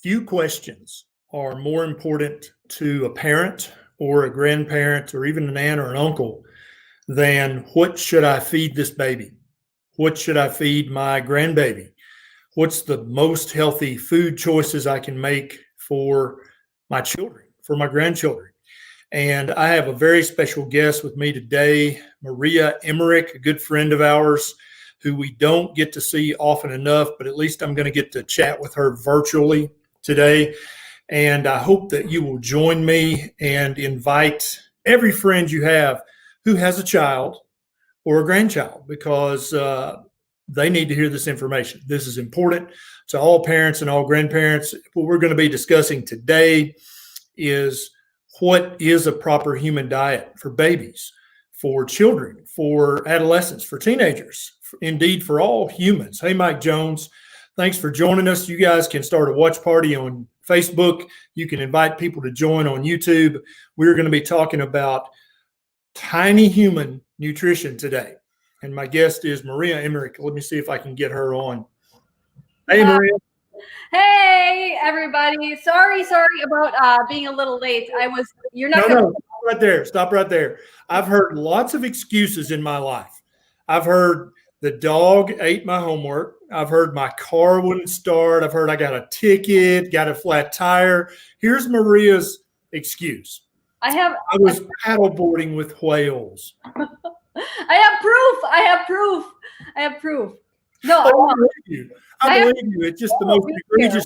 Few questions are more important to a parent or a grandparent or even an aunt or an uncle than what should I feed this baby? What should I feed my grandbaby? What's the most healthy food choices I can make for my children, for my grandchildren? And I have a very special guest with me today, Maria Emmerich, a good friend of ours who we don't get to see often enough, but at least I'm going to get to chat with her virtually today. And I hope that you will join me and invite every friend you have who has a child or a grandchild, because they need to hear this information. This is important to all parents and all grandparents. What we're going to be discussing today is what is a proper human diet for babies, for children, for adolescents, for teenagers, indeed for all humans. Hey, Mike Jones, thanks for joining us. You guys can start a watch party on Facebook. You can invite people to join on YouTube. We're going to be talking about tiny human nutrition today. And my guest is Maria Emmerich. Let me see if I can get her on. Hey, Maria. Hey, everybody. Sorry about being a little late. No, stop right there. I've heard lots of excuses in my life. I've heard the dog ate my homework. I've heard my car wouldn't start. I've heard I got a ticket, got a flat tire. Here's Maria's excuse. I was paddleboarding with whales. I have proof. No, I believe you. It's just the most egregious.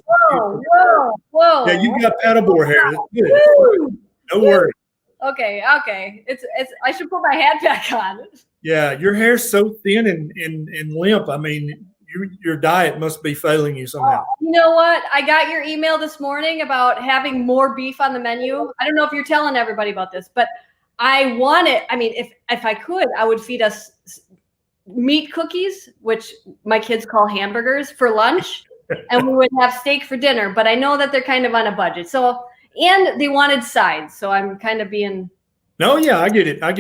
Whoa. Yeah, you've got paddleboard hair. That's good. No worries. Okay. It's. I should put my hat back on. Yeah, your hair's so thin and limp. I mean, your diet must be failing you somehow. You know what? I got your email this morning about having more beef on the menu. I don't know if you're telling everybody about this, but I want it. I mean, if I could, I would feed us meat cookies, which my kids call hamburgers, for lunch, and we would have steak for dinner. But I know that they're kind of on a budget. So, and they wanted sides. So I'm kind of being. No, yeah, I get it. I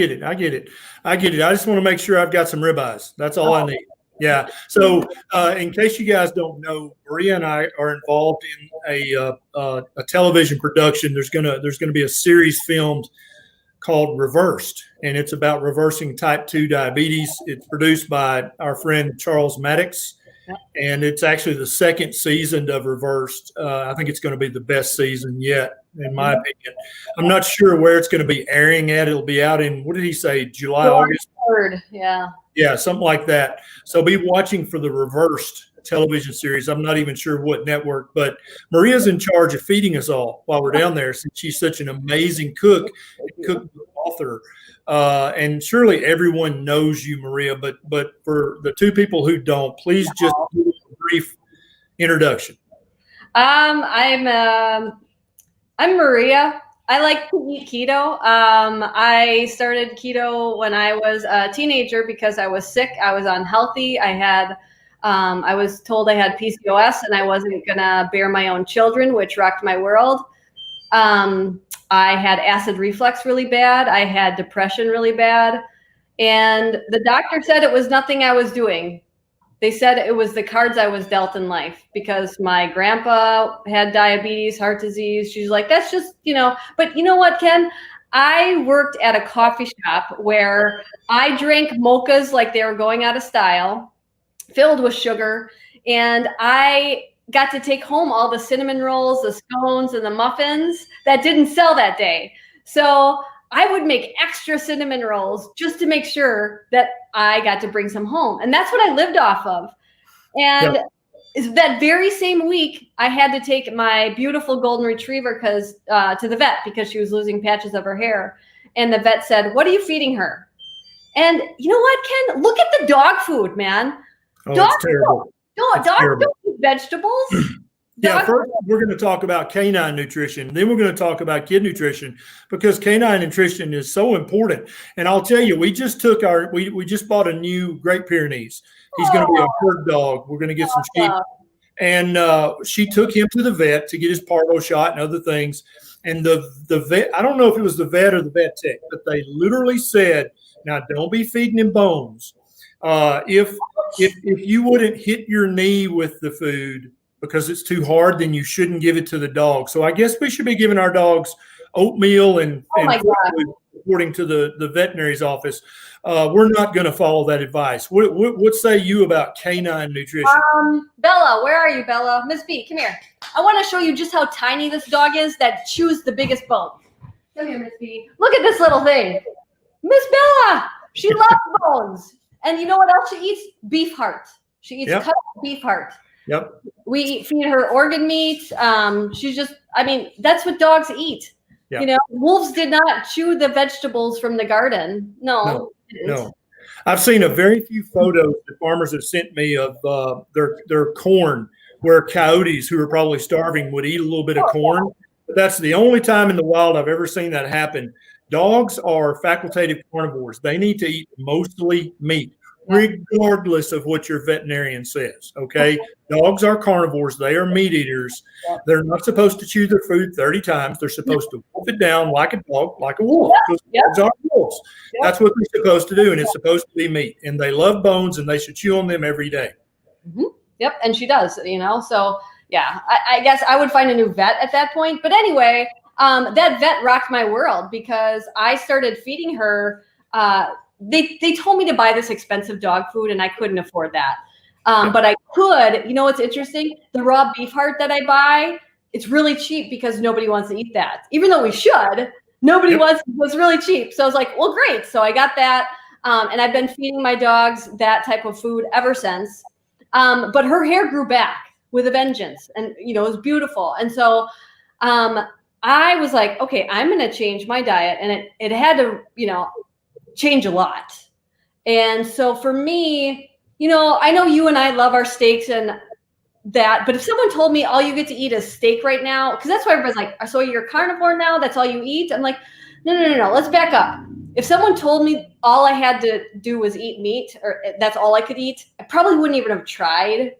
just want to make sure I've got some ribeyes. That's all I need. Yeah. So, in case you guys don't know, Maria and I are involved in a television production. There's gonna be a series filmed called Reversed, and it's about reversing type 2 diabetes. It's produced by our friend Charles Maddox, and it's actually the second season of Reversed. I think it's going to be the best season yet, in my opinion. I'm not sure where it's going to be airing at. It'll be out in, what did he say, July, August? 3rd, yeah. Yeah, something like that. So be watching for the Reversed television series. I'm not even sure what network, but Maria's in charge of feeding us all while we're down there, since she's such an amazing cook and cookbook author. And surely everyone knows you, Maria, but for the two people who don't, please just do a brief introduction. I'm Maria. I like to eat keto. I started keto when I was a teenager because I was sick. I was unhealthy. I was told I had PCOS and I wasn't going to bear my own children, which rocked my world. I had acid reflux really bad. I had depression really bad. And the doctor said it was nothing I was doing. They said it was the cards I was dealt in life, because my grandpa had diabetes, heart disease. She's like, that's just, but you know what, Ken? I worked at a coffee shop where I drank mochas like they were going out of style, filled with sugar, and I got to take home all the cinnamon rolls, the scones, and the muffins that didn't sell that day. So I would make extra cinnamon rolls just to make sure that I got to bring some home. And that's what I lived off of. And that very same week, I had to take my beautiful golden retriever to the vet because she was losing patches of her hair. And the vet said, "What are you feeding her?" And you know what, Ken? Look at the dog food, man. Dogs don't eat vegetables. First we're going to talk about canine nutrition. Then we're going to talk about kid nutrition, because canine nutrition is so important. And I'll tell you, we just bought a new Great Pyrenees. He's going to be a herd dog. We're going to get some sheep. And she took him to the vet to get his parvo shot and other things. And the vet, I don't know if it was the vet or the vet tech, but they literally said, now don't be feeding him bones. If you wouldn't hit your knee with the food, because it's too hard, then you shouldn't give it to the dog. So I guess we should be giving our dogs oatmeal and food, according to the veterinary's office. We're not going to follow that advice. What say you about canine nutrition? Bella, where are you, Bella? Miss B, come here. I want to show you just how tiny this dog is that chews the biggest bone. Come here, Miss B. Look at this little thing. Miss Bella, she loves bones. And you know what else she eats? Beef heart. She eats cut beef heart. Yep. We feed her organ meat. She's just, I mean, that's what dogs eat. Yep. You know, wolves did not chew the vegetables from the garden. No. I've seen a very few photos that farmers have sent me of their corn, where coyotes who are probably starving would eat a little bit of corn. But that's the only time in the wild I've ever seen that happen. Dogs are facultative carnivores. They need to eat mostly meat, regardless of what your veterinarian says. Okay. Dogs are carnivores. They are meat eaters. They're not supposed to chew their food 30 times. They're supposed to wolf it down like a dog, like a wolf. Dogs are wolves. That's what they're supposed to do. And it's supposed to be meat. And they love bones and they should chew on them every day. Mm-hmm. Yep. And she does, you know, so yeah, I guess I would find a new vet at that point. But anyway, that vet rocked my world because I started feeding her. They told me to buy this expensive dog food and I couldn't afford that. But I could, you know, what's interesting? The raw beef heart that I buy, it's really cheap because nobody wants to eat that. Even though we should, nobody wants, it was really cheap. So I was like, well, great. So I got that. And I've been feeding my dogs that type of food ever since. But her hair grew back with a vengeance and, you know, it was beautiful. And so, I was like, okay, I'm going to change my diet. And it had to, you know, change a lot. And so for me, you know, I know you and I love our steaks and that, but if someone told me all you get to eat is steak right now, because that's why everybody's like, so you're carnivore now, that's all you eat? I'm like, no, let's back up. If someone told me all I had to do was eat meat, or that's all I could eat, I probably wouldn't even have tried.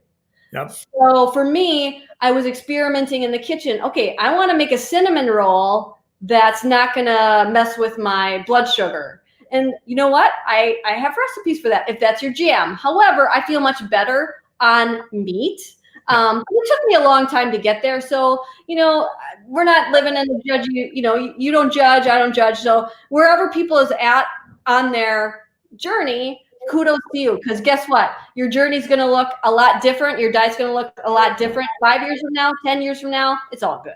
Yep. So for me, I was experimenting in the kitchen. Okay, I want to make a cinnamon roll that's not going to mess with my blood sugar. And you know what? I have recipes for that if that's your jam. However, I feel much better on meat. It took me a long time to get there. So, you know, we're not living in the judge. You know, you don't judge, I don't judge. So wherever people is at on their journey, kudos to you. Because guess what? Your journey is going to look a lot different. Your diet's going to look a lot different 5 years from now, 10 years from now. It's all good.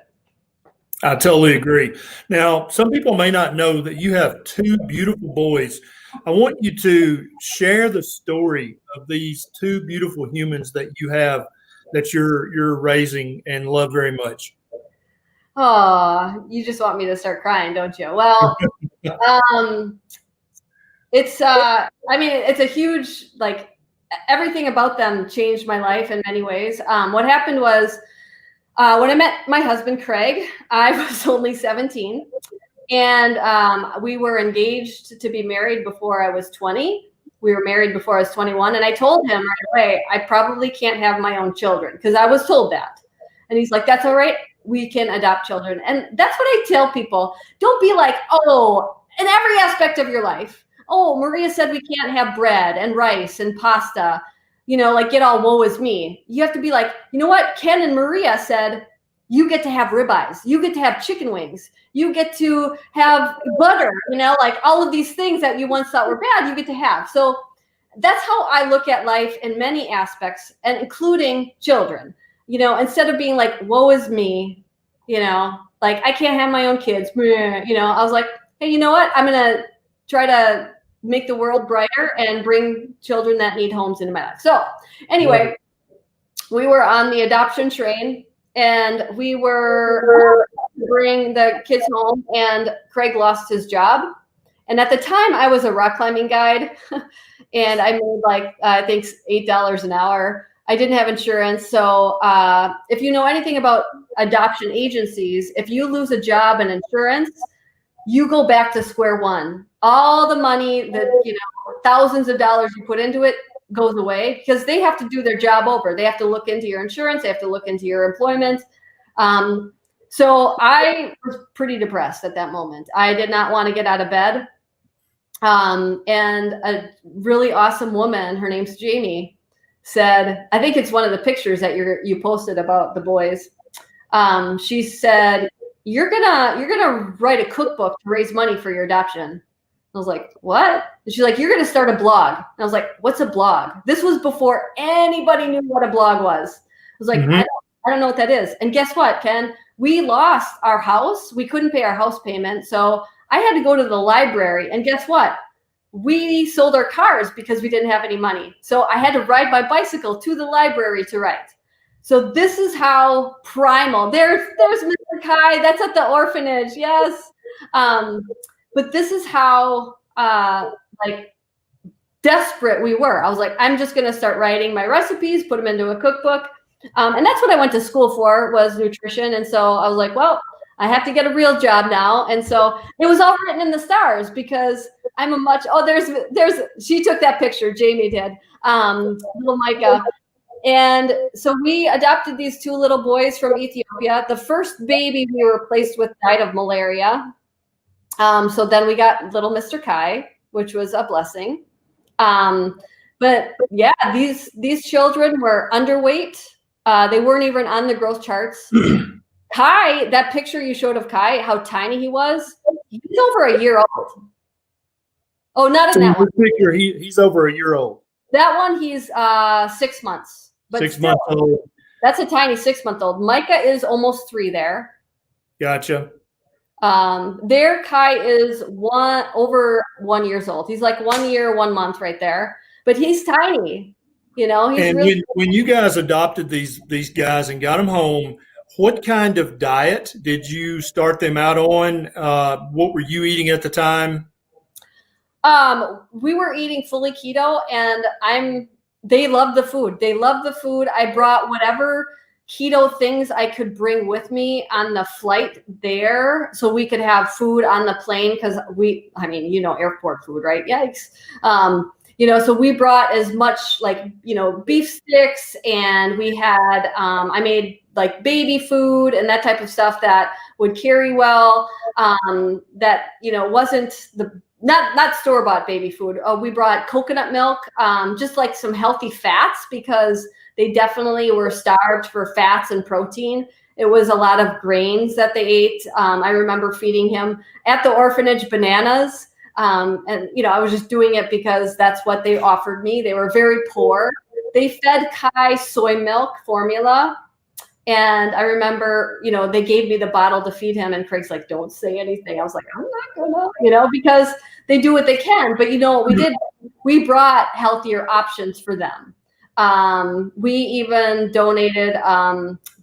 I totally agree. Now, some people may not know that you have two beautiful boys. I want you to share the story of these two beautiful humans that you have, that you're raising and love very much. Oh, you just want me to start crying, don't you? Well, it's I mean, it's a huge, like, everything about them changed my life in many ways. What happened was, when I met my husband, Craig, I was only 17, and we were engaged to be married before I was 20. We were married before I was 21, and I told him right away, I probably can't have my own children, because I was told that. And he's like, that's all right. We can adopt children. And that's what I tell people. Don't be like, oh, in every aspect of your life, oh, Maria said we can't have bread and rice and pasta, you know, like get all woe is me. You have to be like, you know what? Ken and Maria said, you get to have ribeyes. You get to have chicken wings. You get to have butter, you know, like all of these things that you once thought were bad, you get to have. So that's how I look at life in many aspects, and including children, you know, instead of being like, woe is me, you know, like I can't have my own kids, you know, I was like, hey, you know what? I'm going to try to make the world brighter and bring children that need homes into my life. So anyway, we were on the adoption train, and we were bring the kids home, and Craig lost his job. And at the time I was a rock climbing guide and I made like, I think $8 an hour. I didn't have insurance. So if you know anything about adoption agencies, if you lose a job and insurance, you go back to square one. All the money that, you know, thousands of dollars you put into it goes away, because they have to do their job over. They have to look into your insurance. They have to look into your employment. So I was pretty depressed at that moment. I did not want to get out of bed. And a really awesome woman, her name's Jamie, said, I think it's one of the pictures that you posted about the boys. She said, you're gonna write a cookbook to raise money for your adoption. I was like, what? And she's like, you're gonna start a blog. And I was like, what's a blog? This was before anybody knew what a blog was. I was like, I don't know what that is. And guess what, Ken? We lost our house. We couldn't pay our house payment. So I had to go to the library. And guess what? We sold our cars because we didn't have any money. So I had to ride my bicycle to the library to write. So this is how primal. There's Mr. Kai. That's at the orphanage. Yes. But this is how like desperate we were. I was like, I'm just going to start writing my recipes, put them into a cookbook. And that's what I went to school for, was nutrition. And so I was like, well, I have to get a real job now. And so it was all written in the stars, because I'm she took that picture, Jamie did, little Micah. And so we adopted these 2 little boys from Ethiopia. The first baby we were placed with died of malaria. So then we got little Mr. Kai, which was a blessing. But yeah, these children were underweight. They weren't even on the growth charts. Kai, that picture you showed of Kai, how tiny he was, he's over a year old. Oh, not in that one. Picture, he's over a year old. That one, he's 6 months. But 6 months old. That's a tiny 6-month-old. Micah is almost 3 there. Gotcha. There, Kai is over 1 year old. He's like 1 year, 1 month right there. But he's tiny. You know, he's really. When you guys adopted these guys and got them home, what kind of diet did you start them out on? What were you eating at the time? We were eating fully keto, and they love the food. They love the food. I brought whatever keto things I could bring with me on the flight there, so we could have food on the plane, because airport food, right? Yikes. So we brought as much, like, beef sticks, and we had, I made like baby food and that type of stuff that would carry well, that, wasn't not store-bought baby food. We brought coconut milk, just like some healthy fats, because they definitely were starved for fats and protein. It was a lot of grains that they ate. I remember feeding him at the orphanage bananas. I was just doing it because that's what they offered me. They were very poor. They fed Kai soy milk formula. And I remember, they gave me the bottle to feed him, and Craig's like, don't say anything. I was like, I'm not gonna, because they do what they can. But what we did? We brought healthier options for them. We even donated,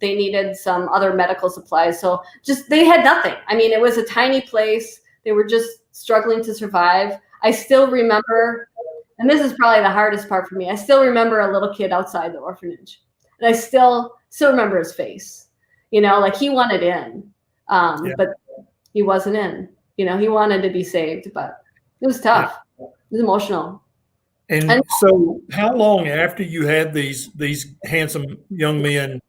they needed some other medical supplies. So they had nothing. I mean, it was a tiny place. They were just struggling to survive. I still remember, and this is probably the hardest part for me, I still remember a little kid outside the orphanage. And I still remember his face, like he wanted in, but he wasn't in. He wanted to be saved, but it was tough. It was emotional. And so how long after you had these handsome young men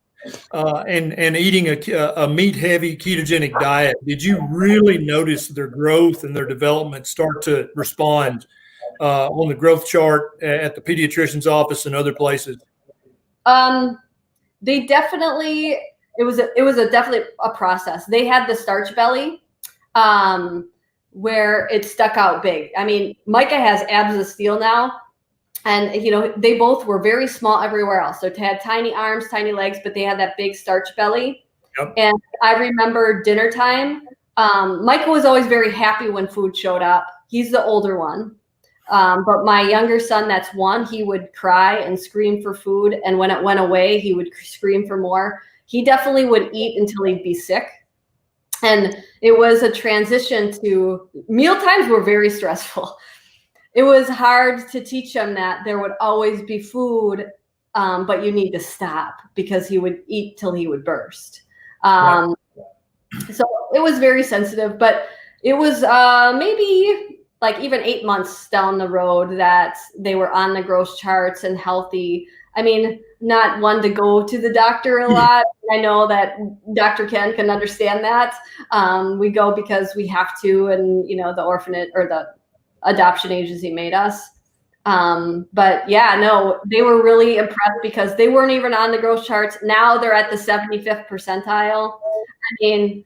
and eating a meat-heavy ketogenic diet, did you really notice their growth and their development start to respond on the growth chart at the pediatrician's office and other places? They definitely, it was definitely a process. They had the starch belly, where it stuck out big. I mean, Micah has abs of steel now, and they both were very small everywhere else. So they had tiny arms, tiny legs, but they had that big starch belly. Yep. And I remember dinner time. Micah was always very happy when food showed up. He's the older one. But my younger son, that's 1, he would cry and scream for food. And when it went away, he would scream for more. He definitely would eat until he'd be sick. And it was a transition to meal times were very stressful. It was hard to teach him that there would always be food, but you need to stop, because he would eat till he would burst. Right. So it was very sensitive, but it was maybe like even 8 months down the road that they were on the growth charts and healthy. I mean, not one to go to the doctor a lot. I know that Dr. Ken can understand that. We go because we have to, and the orphanage or the adoption agency made us. But yeah, no, they were really impressed because they weren't even on the growth charts. Now they're at the 75th percentile. I mean,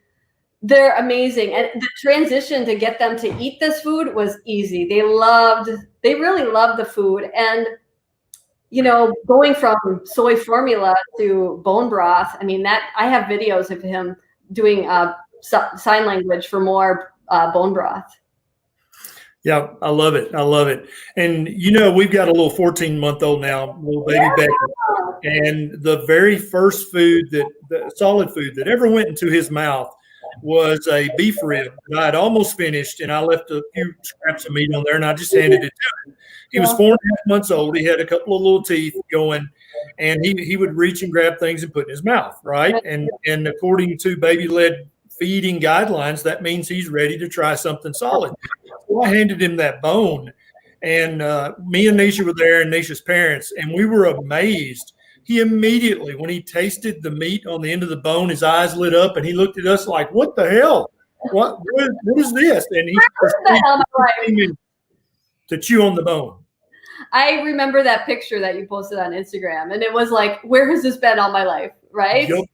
they're amazing. And the transition to get them to eat this food was easy. They really loved the food. And, you know, going from soy formula to bone broth, I mean, that I have videos of him doing sign language for more bone broth. Yeah, I love it. I love it. And, you know, we've got a little 14-month-old now, little baby Becky. And the very first food the solid food that ever went into his mouth was a beef rib that I had almost finished, and I left a few scraps of meat on there, and I just handed it to him. He was 4.5 months old. He had a couple of little teeth going, and he would reach and grab things and put in his mouth, right? And according to baby-led feeding guidelines, that means he's ready to try something solid. So I handed him that bone, and me and Neisha were there, and Neisha's parents, and we were amazed. He immediately, when he tasted the meat on the end of the bone, his eyes lit up, and he looked at us like, "What the hell? What is this?" And he proceeded to chew on the bone. I remember that picture that you posted on Instagram, and it was like, "Where has this been all my life?" Right? Yep.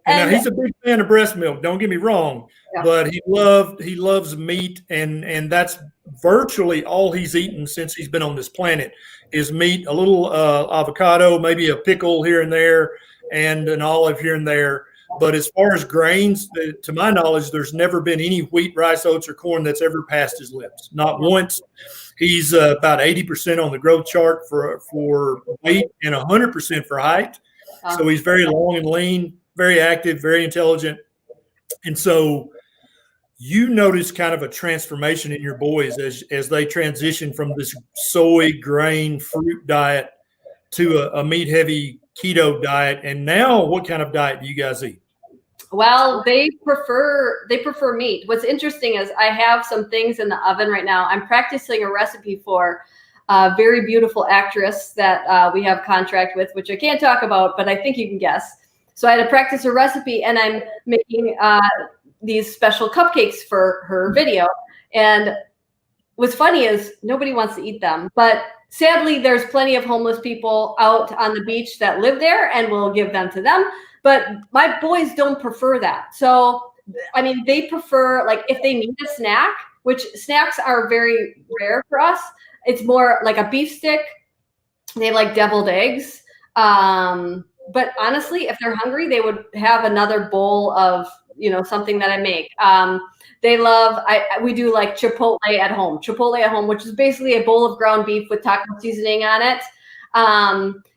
And now he's a big fan of breast milk. Don't get me wrong, but he loves meat, and that's virtually all he's eaten since he's been on this planet is meat, a little avocado, maybe a pickle here and there, and an olive here and there. But as far as grains, to my knowledge, there's never been any wheat, rice, oats, or corn that's ever passed his lips. Not once. He's about 80% on the growth chart for weight and 100% for height. So he's very long and lean, very active, very intelligent. And so you notice kind of a transformation in your boys as they transition from this soy, grain, fruit diet to a meat-heavy keto diet. And now what kind of diet do you guys eat? Well, they prefer meat. What's interesting is I have some things in the oven right now. I'm practicing a recipe for a very beautiful actress that we have contract with, which I can't talk about, but I think you can guess. So I had to practice a recipe, and I'm making these special cupcakes for her video. And what's funny is nobody wants to eat them, but sadly, there's plenty of homeless people out on the beach that live there, and we'll give them to them. But my boys don't prefer that. So, I mean, they prefer, like, if they need a snack, which snacks are very rare for us, it's more like a beef stick. They like deviled eggs. But honestly, if they're hungry, they would have another bowl of, you know, something that I make. They love, we do like Chipotle at home, which is basically a bowl of ground beef with taco seasoning on it.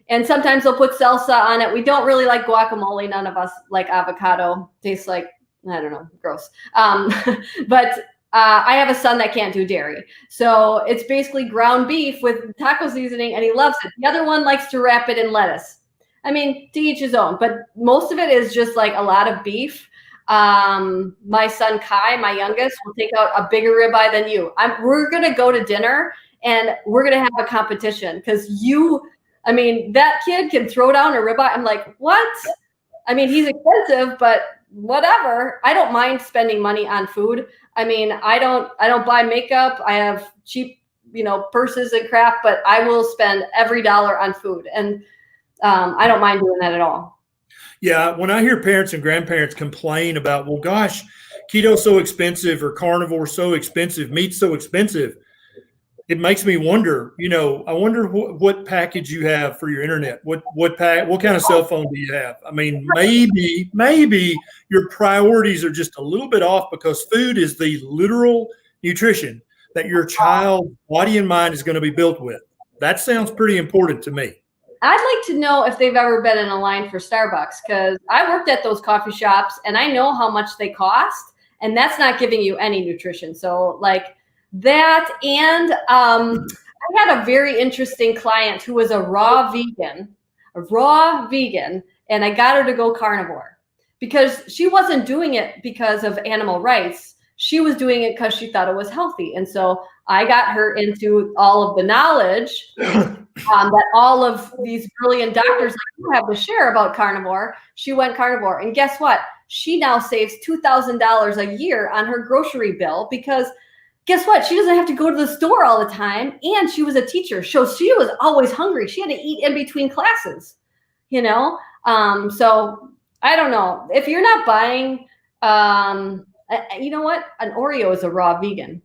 And sometimes they'll put salsa on it. We don't really like guacamole. None of us like avocado. Tastes like, I don't know, gross. But I have a son that can't do dairy. So it's basically ground beef with taco seasoning, and he loves it. The other one likes to wrap it in lettuce. I mean, to each his own, but most of it is just like a lot of beef. My son Kai, my youngest, will take out a bigger ribeye than you. We're going to go to dinner, and we're going to have a competition because that kid can throw down a ribeye. I'm like, what? I mean, he's expensive, but whatever. I don't mind spending money on food. I mean, I don't buy makeup. I have cheap, purses and crap, but I will spend every dollar on food. And I don't mind doing that at all. Yeah. When I hear parents and grandparents complain about, well, gosh, keto's so expensive or carnivore so expensive, meat's so expensive, it makes me wonder, I wonder what package you have for your internet. What kind of cell phone do you have? I mean, maybe your priorities are just a little bit off because food is the literal nutrition that your child's body and mind is going to be built with. That sounds pretty important to me. I'd like to know if they've ever been in a line for Starbucks, because I worked at those coffee shops and I know how much they cost, and that's not giving you any nutrition. So like that. And I had a very interesting client who was a raw vegan, and I got her to go carnivore because she wasn't doing it because of animal rights. She was doing it because she thought it was healthy. And so I got her into all of the knowledge that all of these brilliant doctors like you have to share about carnivore. She went carnivore. And guess what? She now saves $2,000 a year on her grocery bill because guess what? She doesn't have to go to the store all the time. And she was a teacher. So she was always hungry. She had to eat in between classes, you know? So I don't know. If you're not buying, you know what? An Oreo is a raw vegan,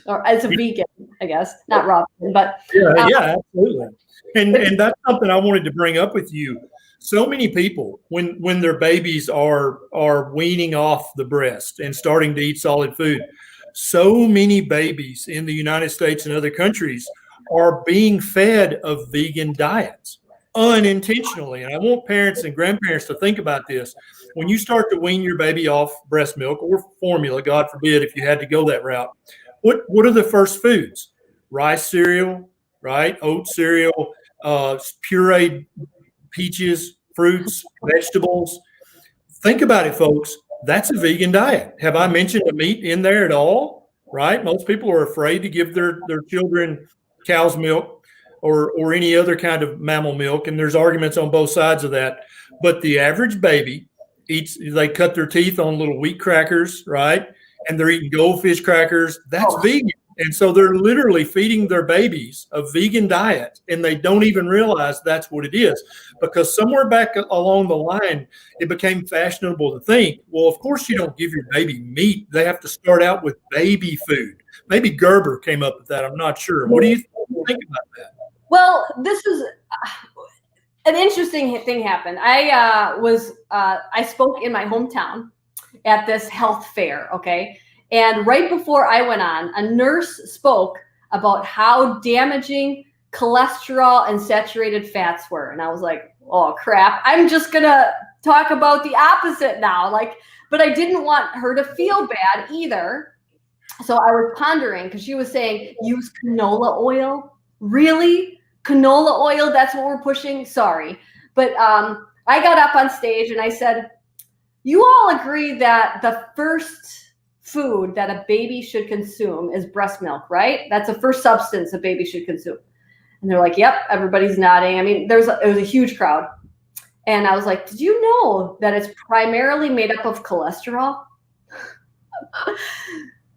or as a vegan, I guess. Not raw vegan, but. Yeah, absolutely. And that's something I wanted to bring up with you. So many people, when their babies are weaning off the breast and starting to eat solid food, so many babies in the United States and other countries are being fed of vegan diets unintentionally. And I want parents and grandparents to think about this. When you start to wean your baby off breast milk or formula, God forbid, if you had to go that route, what are the first foods? Rice cereal, right? Oat cereal, pureed peaches, fruits, vegetables. Think about it, folks. That's a vegan diet. Have I mentioned the meat in there at all? Right? Most people are afraid to give their children cow's milk or any other kind of mammal milk, and there's arguments on both sides of that. But the average baby eats, they cut their teeth on little wheat crackers, right? And they're eating goldfish crackers. That's vegan. And so they're literally feeding their babies a vegan diet, and they don't even realize that's what it is, because somewhere back along the line, it became fashionable to think, well, of course you don't give your baby meat. They have to start out with baby food. Maybe Gerber came up with that. I'm not sure. What do you think about that? Well, this is an interesting thing happened. I spoke in my hometown at this health fair, okay? And right before I went on, a nurse spoke about how damaging cholesterol and saturated fats were. And I was like, oh crap, I'm just gonna talk about the opposite now. But I didn't want her to feel bad either. So I was pondering, because she was saying, use canola oil. Really? Canola oil, that's what we're pushing? Sorry. But I got up on stage and I said, you all agree that the first food that a baby should consume is breast milk, right? That's the first substance a baby should consume. And they're like, yep, everybody's nodding. I mean, it was a huge crowd. And I was like, did you know that it's primarily made up of cholesterol?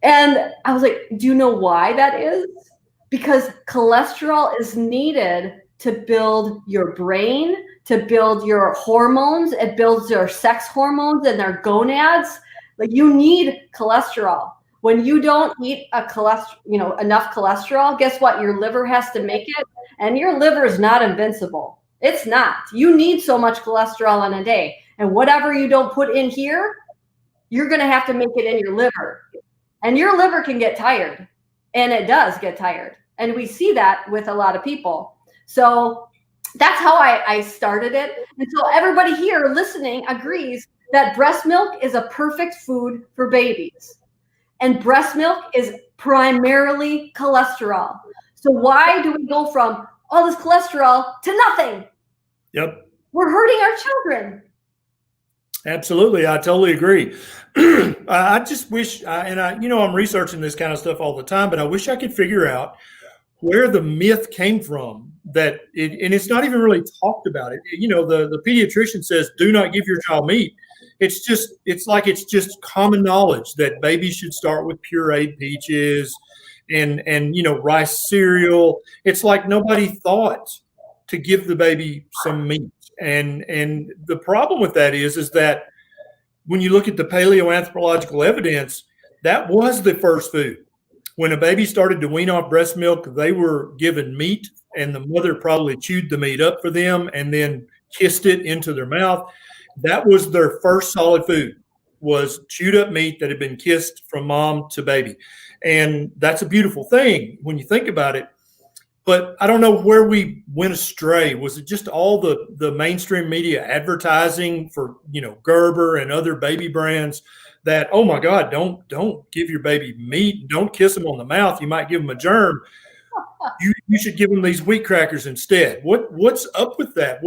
And I was like, do you know why that is? Because cholesterol is needed to build your brain, to build your hormones. It builds your sex hormones and their gonads. Like, you need cholesterol. When you don't eat enough cholesterol, guess what? Your liver has to make it, and your liver is not invincible. It's not. You need so much cholesterol in a day, and whatever you don't put in here, you're going to have to make it in your liver, and your liver can get tired, and it does get tired, and we see that with a lot of people. So that's how I started it, and so everybody here listening agrees that breast milk is a perfect food for babies. And breast milk is primarily cholesterol. So why do we go from all this cholesterol to nothing? Yep. We're hurting our children. Absolutely. I totally agree. I just wish, I'm researching this kind of stuff all the time, but I wish I could figure out where the myth came from and it's not even really talked about it. The pediatrician says, do not give your child meat. It's just common knowledge that babies should start with pureed peaches and rice cereal. It's like nobody thought to give the baby some meat. And the problem with that is that when you look at the paleoanthropological evidence, that was the first food. When a baby started to wean off breast milk, they were given meat, and the mother probably chewed the meat up for them and then kissed it into their mouth. That was their first solid food, was chewed up meat that had been kissed from mom to baby. And that's a beautiful thing when you think about it. But I don't know where we went astray. Was it just all the mainstream media advertising for, Gerber and other baby brands that, oh my God, don't give your baby meat. Don't kiss them on the mouth. You might give them a germ. You should give them these wheat crackers instead. What's up with that?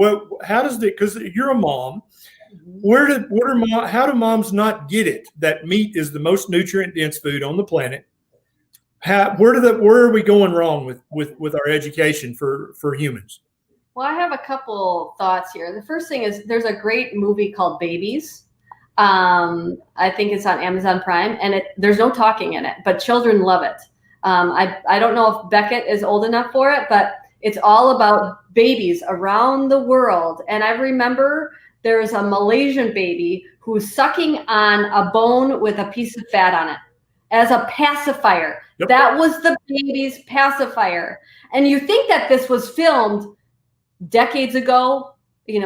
How does it? Because you're a mom. How do moms not get it that meat is the most nutrient dense food on the planet? Where are we going wrong with our education for humans? Well, I have a couple thoughts here. The first thing is, there's a great movie called Babies. I think it's on Amazon Prime, and there's no talking in it, but children love it. I don't know if Beckett is old enough for it, but it's all about babies around the world. And I remember there was a Malaysian baby who's sucking on a bone with a piece of fat on it as a pacifier. Yep. That was the baby's pacifier. And you think that this was filmed decades ago,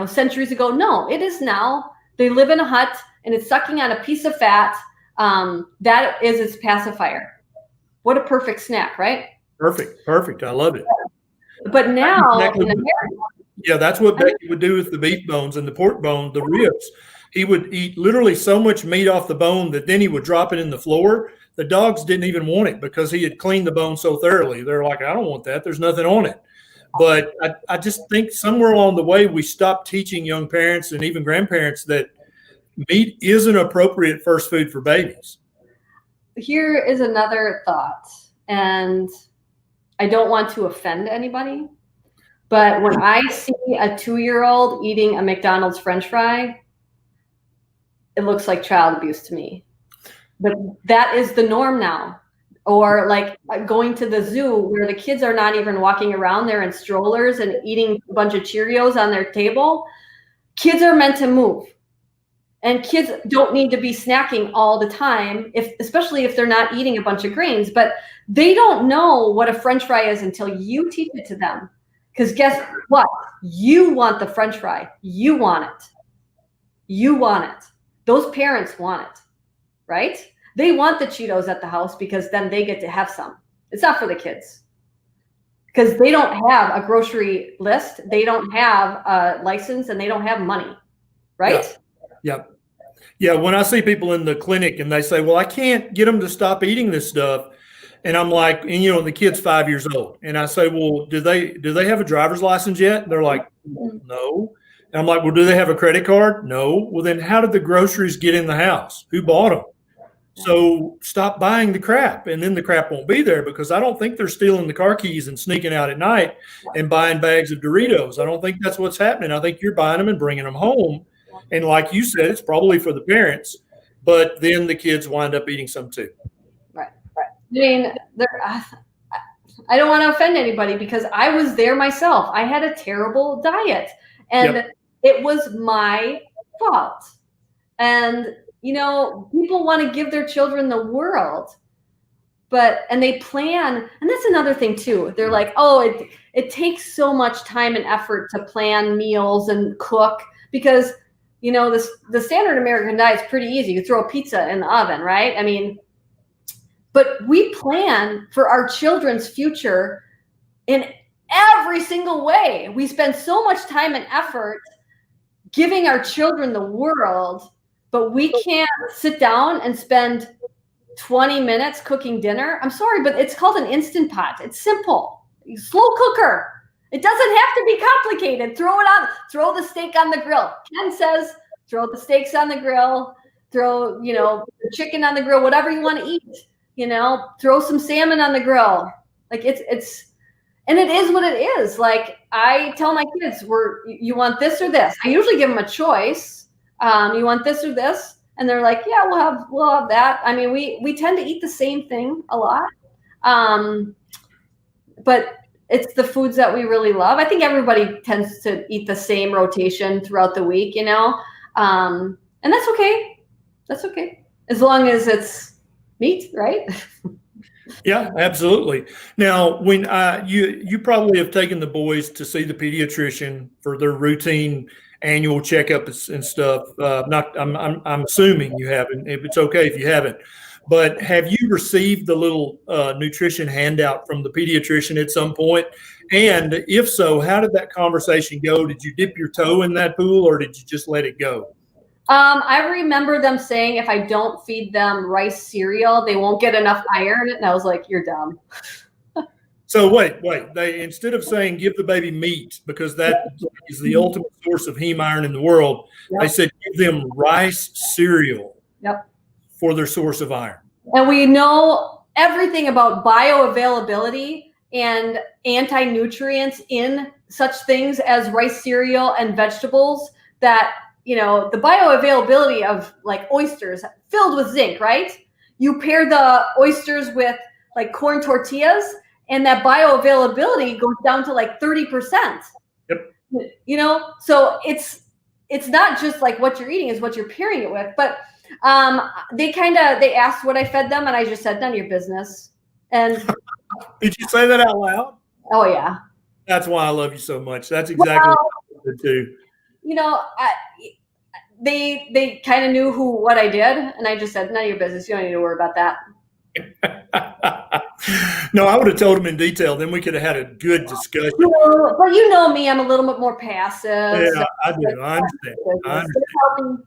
centuries ago. No, it is now. They live in a hut and it's sucking on a piece of fat. That is its pacifier. What a perfect snack, right? Perfect. I love it. But now, that's what Becky would do with the beef bones and the pork bone, the ribs. He would eat literally so much meat off the bone that then he would drop it in the floor. The dogs didn't even want it because he had cleaned the bone so thoroughly. They're like, I don't want that. There's nothing on it. But I just think somewhere along the way, we stopped teaching young parents and even grandparents that meat is an appropriate first food for babies. Here is another thought, and I don't want to offend anybody, but when I see a 2-year-old eating a McDonald's French fry, it looks like child abuse to me. But that is the norm now. Or like going to the zoo where the kids are not even walking around there in strollers and eating a bunch of Cheerios on their table. Kids are meant to move. And kids don't need to be snacking all the time, especially if they're not eating a bunch of grains. But they don't know what a French fry is until you teach it to them. Because guess what? You want the French fry. You want it. You want it. Those parents want it, right? They want the Cheetos at the house because then they get to have some. It's not for the kids. Because they don't have a grocery list. They don't have a license and they don't have money, right? Yeah. When I see people in the clinic and they say, well, I can't get them to stop eating this stuff. And I'm like, and the kid's 5 years old. And I say, well, do they have a driver's license yet? And they're like, no. And I'm like, well, do they have a credit card? No. Well, then how did the groceries get in the house? Who bought them? So stop buying the crap, and then the crap won't be there, because I don't think they're stealing the car keys and sneaking out at night and buying bags of Doritos. I don't think that's what's happening. I think you're buying them and bringing them home. And like you said, it's probably for the parents, but then the kids wind up eating some too. Right. I mean, I don't want to offend anybody because I was there myself. I had a terrible diet and It was my fault. And people want to give their children the world, and they plan. And that's another thing too. They're like, oh, it takes so much time and effort to plan meals and cook because, the standard American diet is pretty easy. You throw a pizza in the oven, right? I mean, but we plan for our children's future in every single way. We spend so much time and effort giving our children the world, but we can't sit down and spend 20 minutes cooking dinner. I'm sorry, but it's called an Instant Pot. It's simple. Slow cooker. It doesn't have to be complicated. Throw the steak on the grill. Ken says, throw the steaks on the grill, throw, the chicken on the grill, whatever you want to eat, throw some salmon on the grill. Like and it is what it is. Like I tell my kids, you want this or this? I usually give them a choice. You want this or this? And they're like, yeah, we'll have that. I mean, we tend to eat the same thing a lot. But it's the foods that we really love. I think everybody tends to eat the same rotation throughout the week, and that's okay. That's okay. As long as it's meat, right? Yeah, absolutely. Now, when you probably have taken the boys to see the pediatrician for their routine annual checkups and stuff. I'm assuming you haven't. If it's okay if you haven't, but have you received the little nutrition handout from the pediatrician at some point? And if so, how did that conversation go? Did you dip your toe in that pool, or did you just let it go? I remember them saying if I don't feed them rice cereal, they won't get enough iron. And I was like, you're dumb. So wait. They, instead of saying give the baby meat because that is the ultimate source of heme iron in the world, they said give them rice cereal for their source of iron. And we know everything about bioavailability and anti-nutrients in such things as rice cereal and vegetables that, the bioavailability of like oysters filled with zinc, right? You pair the oysters with like corn tortillas, and that bioavailability goes down to like 30%. Yep. You know, so it's not just like what you're eating, is what you're pairing it with. But they asked what I fed them, and I just said, none of your business. And did you say that out loud? Oh yeah. That's why I love you so much. That's exactly what I did too. You know, they kind of knew what I did, and I just said, none of your business. You don't need to worry about that. No, I would have told them in detail. Then we could have had a good discussion. But you know me, I'm a little bit more passive. Yeah, I do. I understand.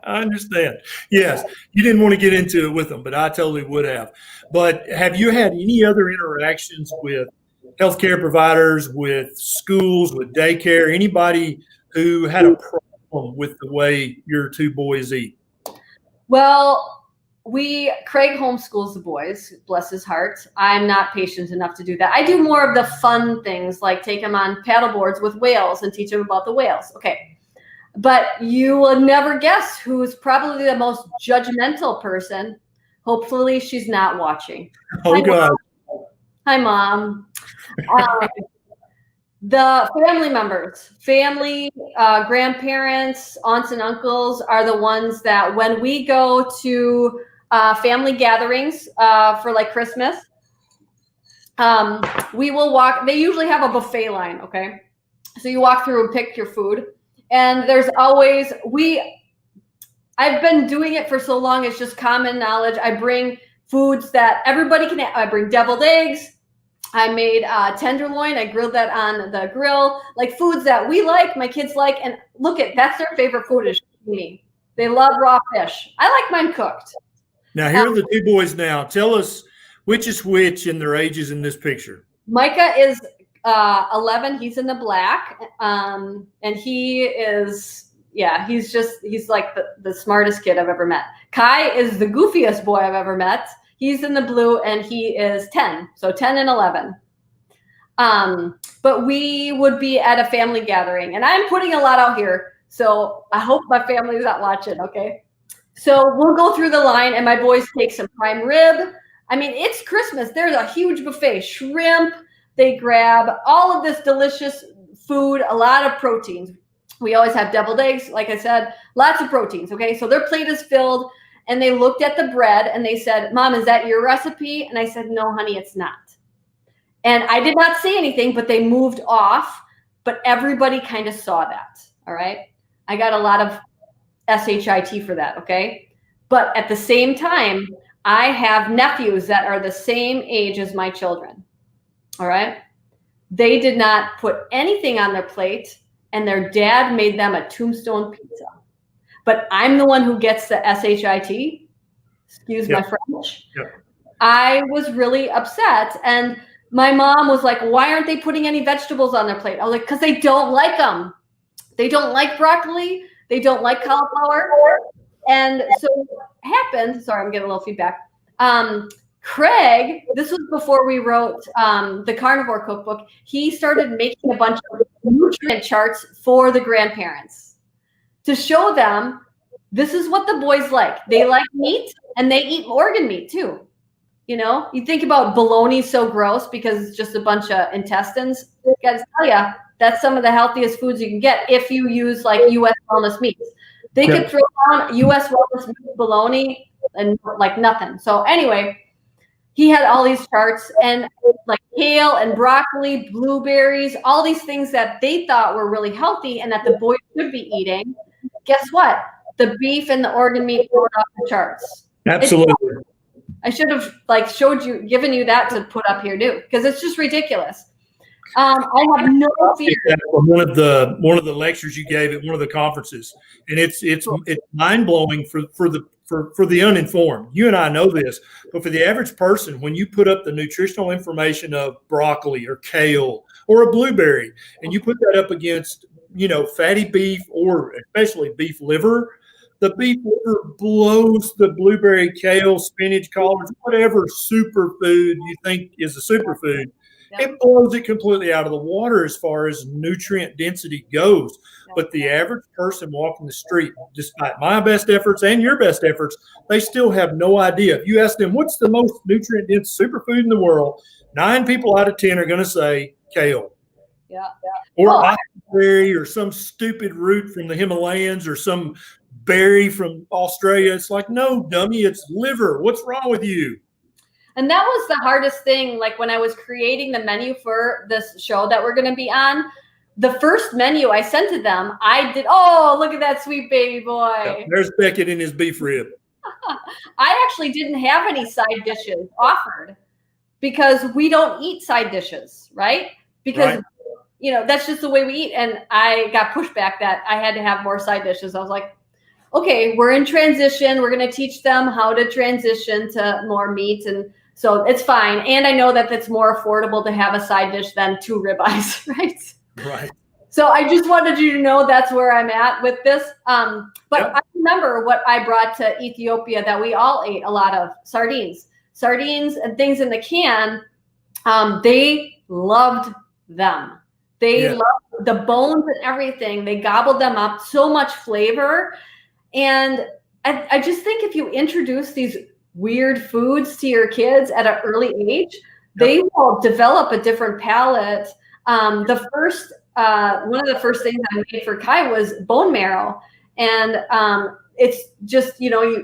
I understand. Yes, you didn't want to get into it with them, but I totally would have. But have you had any other interactions with healthcare providers, with schools, with daycare, anybody who had a problem with the way your two boys eat? Well, Craig homeschools the boys, bless his heart. I'm not patient enough to do that. I do more of the fun things, like take them on paddle boards with whales and teach them about the whales. Okay. But you will never guess who's probably the most judgmental person. Hopefully she's not watching. Oh, God. Hi, Mom. The family members, grandparents, aunts and uncles are the ones that when we go to family gatherings for like Christmas, we will walk. They usually have a buffet line, okay? So you walk through and pick your food. And there's always, I've been doing it for so long, it's just common knowledge. I bring foods that everybody can, I bring deviled eggs. I made tenderloin. I grilled that on the grill, like foods that we like, my kids like. And that's their favorite food is me. They love raw fish. I like mine cooked. Now, here are the two boys now. Tell us which is which in their ages in this picture. Micah is 11. He's in the black. And he is, he's like the smartest kid I've ever met. Kai is the goofiest boy I've ever met. He's in the blue and he is 10. So 10 and 11. But we would be at a family gathering, and I'm putting a lot out here. So I hope my family's not watching. Okay. So we'll go through the line and my boys take some prime rib. I mean, it's Christmas. There's a huge buffet, shrimp. They grab all of this delicious food, a lot of proteins. We always have deviled eggs. Like I said, lots of proteins. Okay. So their plate is filled. And they looked at the bread and they said, Mom, is that your recipe? And I said, no, honey, it's not. And I did not say anything, but they moved off. But everybody kind of saw that. All right. I got a lot of SHIT for that. Okay. But at the same time, I have nephews that are the same age as my children. All right. They did not put anything on their plate, and their dad made them a tombstone pizza. But I'm the one who gets the SHIT. Excuse my French. Yep. I was really upset. And my mom was like, why aren't they putting any vegetables on their plate? I was like, because they don't like them. They don't like broccoli. They don't like cauliflower. And so what happened, sorry, I'm getting a little feedback. Craig, this was before we wrote the Carnivore cookbook. He started making a bunch of nutrient charts for the grandparents to show them this is what the boys like. They like meat, and they eat organ meat too. You know, you think about bologna, so gross because it's just a bunch of intestines. I gotta tell you, that's some of the healthiest foods you can get if you use like U.S. wellness meats. They could throw down U.S. wellness meat, bologna, and like nothing. So anyway, he had all these charts and like kale and broccoli, blueberries, all these things that they thought were really healthy and that the boys should be eating. Guess what? The beef and the organ meat poured off the charts. Absolutely. I should have like given you that to put up here too, because it's just ridiculous. I have no fear. One of the lectures you gave at one of the conferences, and it's mind blowing for the uninformed. You and I know this, but for the average person, when you put up the nutritional information of broccoli or kale or a blueberry, and you put that up against fatty beef or especially beef liver, the beef liver blows the blueberry, kale, spinach, collards, whatever superfood you think is a superfood. It blows it completely out of the water as far as nutrient density goes. But the average person walking the street, despite my best efforts and your best efforts, they still have no idea. If you ask them, what's the most nutrient dense superfood in the world, 9 people out of 10 are going to say kale. Yeah. Or berry, or some stupid root from the Himalayas, or some berry from Australia. It's like, no, dummy, it's liver. What's wrong with you? And that was the hardest thing. Like when I was creating the menu for this show that we're going to be on, the first menu I sent to them, I did, oh, look at that sweet baby boy. Yeah, there's Beckett in his beef rib. I actually didn't have any side dishes offered because we don't eat side dishes, right? Because, you know, that's just the way we eat. And I got pushback that I had to have more side dishes. I was like, okay, we're in transition. We're going to teach them how to transition to more meat. And so it's fine. And I know that it's more affordable to have a side dish than 2 ribeyes, right? Right. So I just wanted you to know that's where I'm at with this. But I remember what I brought to Ethiopia that we all ate a lot of: sardines and things in the can. They loved them. They loved the bones and everything. They gobbled them up. So much flavor. And I just think if you introduce these weird foods to your kids at an early age, they will develop a different palate. One of the first things I made for Kai was bone marrow, and it's just, you know,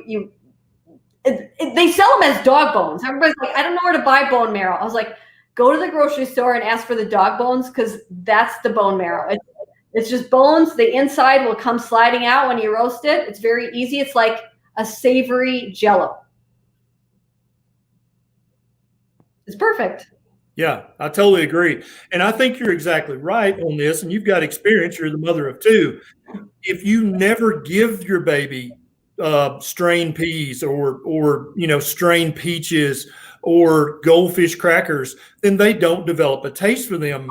they sell them as dog bones. Everybody's like, I don't know where to buy bone marrow. I was like, go to the grocery store and ask for the dog bones, because that's the bone marrow. It's just bones. The inside will come sliding out when you roast it. It's very easy. It's like a savory Jello. It's perfect. Yeah, I totally agree. And I think you're exactly right on this. And you've got experience. You're the mother of 2. If you never give your baby strained peas or you know, strained peaches or goldfish crackers, then they don't develop a taste for them.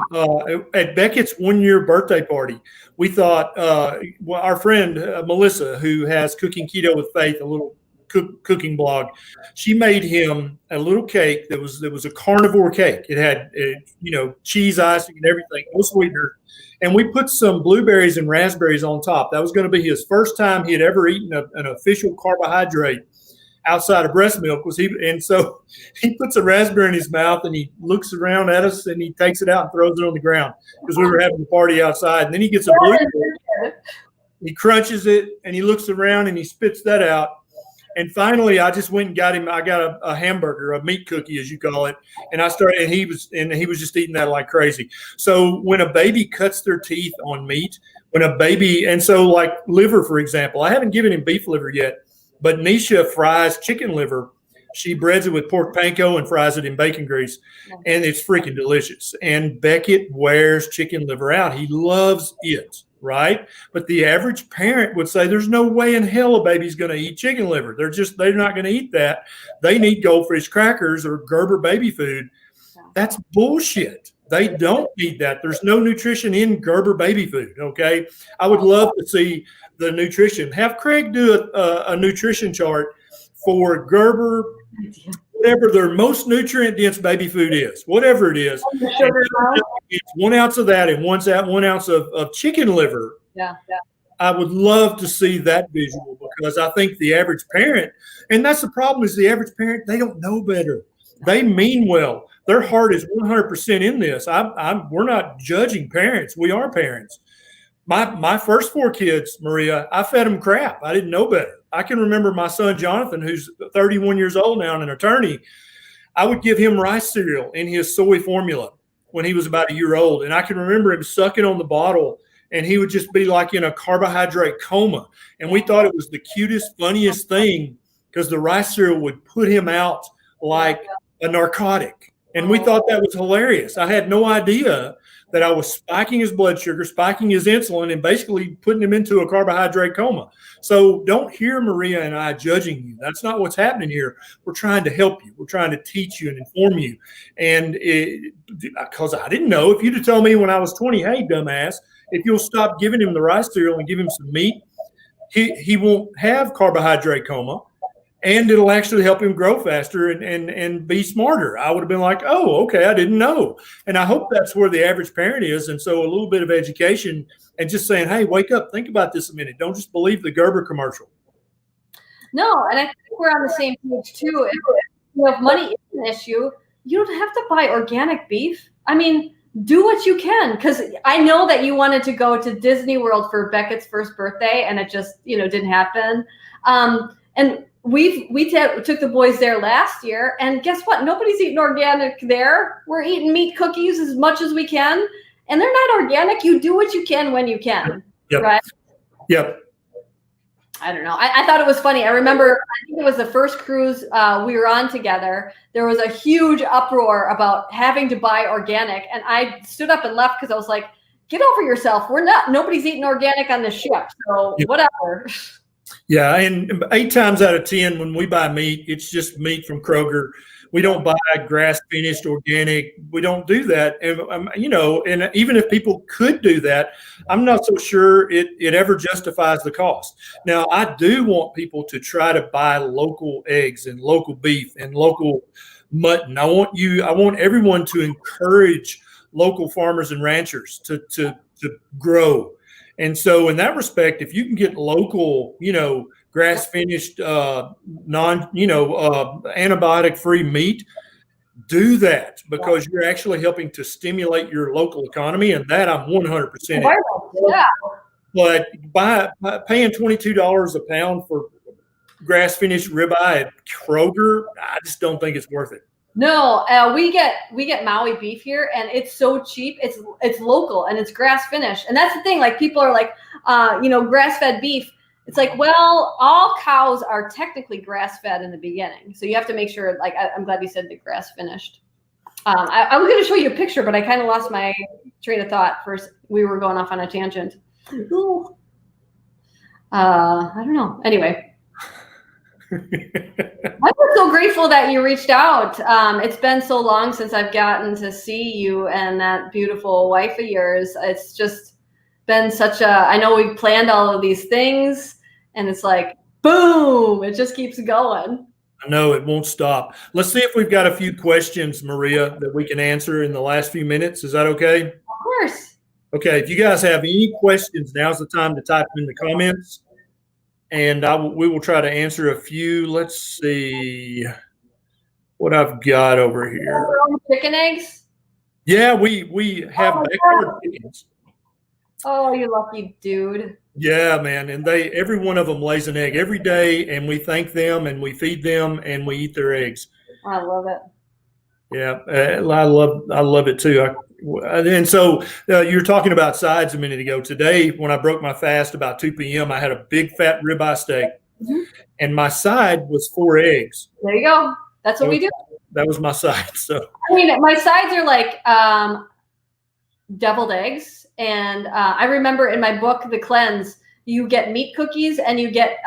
At Beckett's 1-year birthday party, we thought our friend Melissa, who has Cooking Keto with Faith, a little cooking blog, she made him a little cake that was a carnivore cake. It had you know, cheese icing and everything, no sweetener, and we put some blueberries and raspberries on top. That was going to be his first time he had ever eaten an official carbohydrate outside of breast milk. And so he puts a raspberry in his mouth and he looks around at us and he takes it out and throws it on the ground because we were having a party outside. And then he gets a blueberry, he crunches it, and he looks around and he spits that out. And finally, I just went and got him. I got a hamburger, a meat cookie, as you call it, and I started. And he was just eating that like crazy. So when a baby cuts their teeth on meat, and so like liver, for example, I haven't given him beef liver yet, but Neisha fries chicken liver. She breads it with pork panko and fries it in bacon grease, and it's freaking delicious. And Beckett wears chicken liver out. He loves it. Right? But the average parent would say there's no way in hell a baby's going to eat chicken liver. They're not going to eat that. They need goldfish crackers or Gerber baby food. That's bullshit. They don't need that. There's no nutrition in Gerber baby food. Okay. I would love to see the nutrition. Have Craig do a nutrition chart for Gerber, whatever their most nutrient dense baby food is, whatever it is. It's 1 ounce of that and 1 ounce of chicken liver. Yeah. I would love to see that visual, because I think the average parent, and that's the problem, is the average parent, they don't know better. They mean well. Their heart is 100% in this. We're not judging parents. We are parents. My first 4 kids, Maria, I fed them crap. I didn't know better. I can remember my son, Jonathan, who's 31 years old now and an attorney. I would give him rice cereal in his soy formula when he was about a year old. And I can remember him sucking on the bottle, and he would just be like in a carbohydrate coma. And we thought it was the cutest, funniest thing, because the rice cereal would put him out like a narcotic. And we thought that was hilarious. I had no idea that I was spiking his blood sugar, spiking his insulin, and basically putting him into a carbohydrate coma. So don't hear Maria and I judging you. That's not what's happening here. We're trying to help you. We're trying to teach you and inform you. And because I didn't know, if you'd have told me when I was 20, hey, dumbass, if you'll stop giving him the rice cereal and give him some meat, he won't have carbohydrate coma. and it'll actually help him grow faster and be smarter. I would have been like, oh, okay, I didn't know. And I hope that's where the average parent is. And so a little bit of education and just saying, hey, wake up, think about this a minute. Don't just believe the Gerber commercial. No, and I think we're on the same page too. If money is an issue, you don't have to buy organic beef. I mean, do what you can, because I know that you wanted to go to Disney World for Beckett's first birthday, and it just didn't happen. And we took the boys there last year, and guess what? Nobody's eating organic there. We're eating meat cookies as much as we can, and they're not organic. You do what you can when you can, right? Yep. I don't know. I thought it was funny. I remember, I think it was the first cruise we were on together. There was a huge uproar about having to buy organic. And I stood up and left because I was like, get over yourself. Nobody's eating organic on the ship. So whatever. Yeah. And 8 times out of 10, when we buy meat, it's just meat from Kroger. We don't buy grass finished organic. We don't do that. And, and even if people could do that, I'm not so sure it ever justifies the cost. Now, I do want people to try to buy local eggs and local beef and local mutton. I want everyone to encourage local farmers and ranchers to grow. And so in that respect, if you can get local, grass finished, antibiotic free meat, do that, because you're actually helping to stimulate your local economy. And that I'm 100% in. Yeah. But paying $22 a pound for grass finished ribeye at Kroger, I just don't think it's worth it. No, we get Maui beef here, and it's so cheap. It's local and it's grass finished, and that's the thing. Like, people are like, grass fed beef. It's like, well, all cows are technically grass fed in the beginning, so you have to make sure. Like, I'm glad you said the grass finished. I was going to show you a picture, but I kind of lost my train of thought. First, we were going off on a tangent. I don't know. Anyway. I'm so grateful that you reached out. It's been so long since I've gotten to see you and that beautiful wife of yours. It's just been I know we've planned all of these things, and it's like, boom, it just keeps going. I know it won't stop. Let's see if we've got a few questions, Maria, that we can answer in the last few minutes. Is that okay? Of course. Okay. If you guys have any questions, now's the time to type them in the comments. And we will try to answer a few. Let's see what I've got over here. Chicken eggs? Yeah, we have backyard chickens. Oh, you lucky dude. Yeah, man. And every one of them lays an egg every day, and we thank them and we feed them and we eat their eggs. I love it. Yeah, I love it too. And so you were talking about sides a minute ago. Today, when I broke my fast about 2 p.m., I had a big fat ribeye steak, and my side was 4 eggs. There you go. That's what we do. That was my side. So I mean, my sides are like deviled eggs, and I remember in my book, The Cleanse, you get meat cookies and you get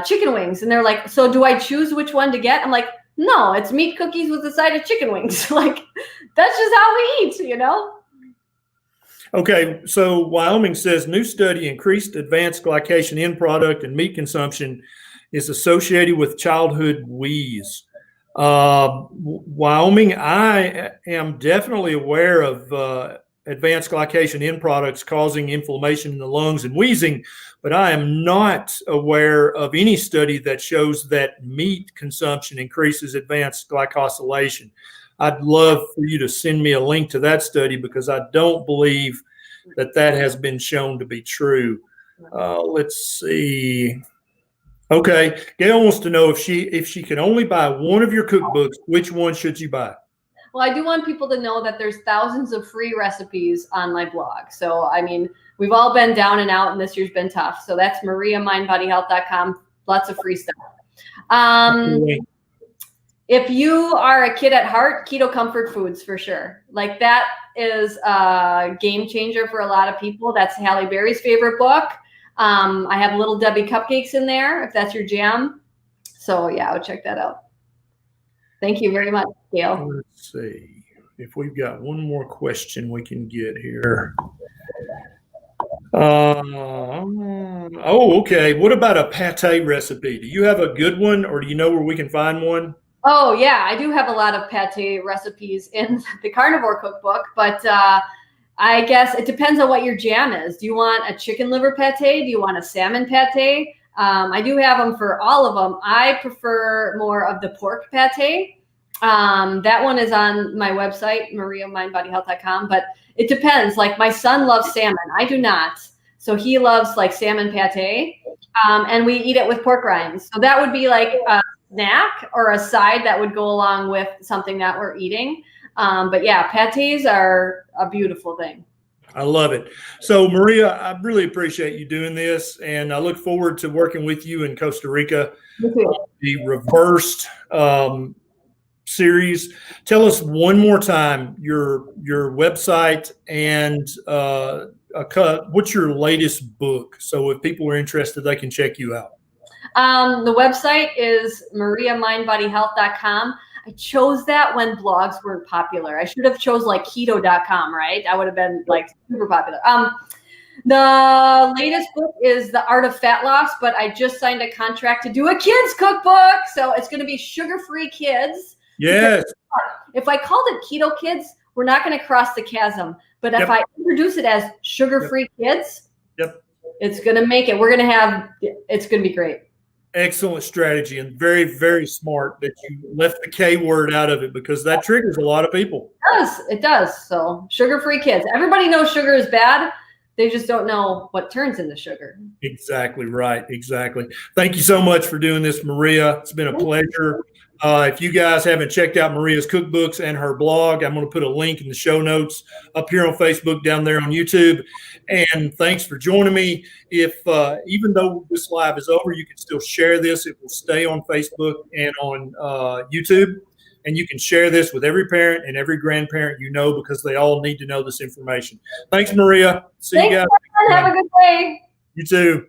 chicken wings, and they're like, so do I choose which one to get? I'm like, no, it's meat cookies with a side of chicken wings. Like, that's just how we eat, Okay, so Wyoming says new study increased advanced glycation end product and meat consumption is associated with childhood wheeze. Wyoming, I am definitely aware of advanced glycation end products causing inflammation in the lungs and wheezing, but I am not aware of any study that shows that meat consumption increases advanced glycosylation. I'd love for you to send me a link to that study, because I don't believe that has been shown to be true. Let's see. Okay, Gail wants to know if she can only buy one of your cookbooks, which one should she buy? Well, I do want people to know that there's thousands of free recipes on my blog. So, I mean, we've all been down and out, and this year's been tough. So that's mariamindbodyhealth.com. Lots of free stuff. If you are a kid at heart, Keto Comfort Foods for sure. Like, that is a game changer for a lot of people. That's Halle Berry's favorite book. I have Little Debbie cupcakes in there, if that's your jam. So yeah, I'll check that out. Thank you very much, Gail. Let's see if we've got one more question we can get here. Oh, okay. What about a pate recipe? Do you have a good one, or do you know where we can find one? Oh yeah, I do have a lot of pate recipes in the Carnivore cookbook, but I guess it depends on what your jam is. Do you want a chicken liver pate? Do you want a salmon pate? I do have them for all of them. I prefer more of the pork pate. That one is on my website, mariamindbodyhealth.com, but it depends. Like my son loves salmon. I do not. So he loves like salmon pate. And we eat it with pork rinds. So that would be like a snack or a side that would go along with something that we're eating. But yeah, pates are a beautiful thing. I love it. So, Maria, I really appreciate you doing this, and I look forward to working with you in Costa Rica. The reversed series. Tell us one more time your website and what's your latest book. So, if people are interested, they can check you out. The website is mariamindbodyhealth.com. I chose that when blogs weren't popular. I should have chose like keto.com, right? I would have been like super popular. The latest book is The Art of Fat Loss, but I just signed a contract to do a kids cookbook. So it's going to be sugar-free kids. Yes. If I called it Keto Kids, we're not going to cross the chasm. But if I introduce it as sugar-free kids, it's going to make it. It's going to be great. Excellent strategy, and very, very smart that you left the K word out of it, because that triggers a lot of people. It does. So sugar-free kids. Everybody knows sugar is bad. They just don't know what turns into sugar. Exactly right. Exactly. Thank you so much for doing this, Maria. It's been a pleasure. If you guys haven't checked out Maria's cookbooks and her blog, I'm going to put a link in the show notes up here on Facebook, down there on YouTube. And thanks for joining me. If even though this live is over, you can still share this. It will stay on Facebook and on YouTube. And you can share this with every parent and every grandparent you know, because they all need to know this information. Thanks, Maria. See you guys. Have a good day. You too.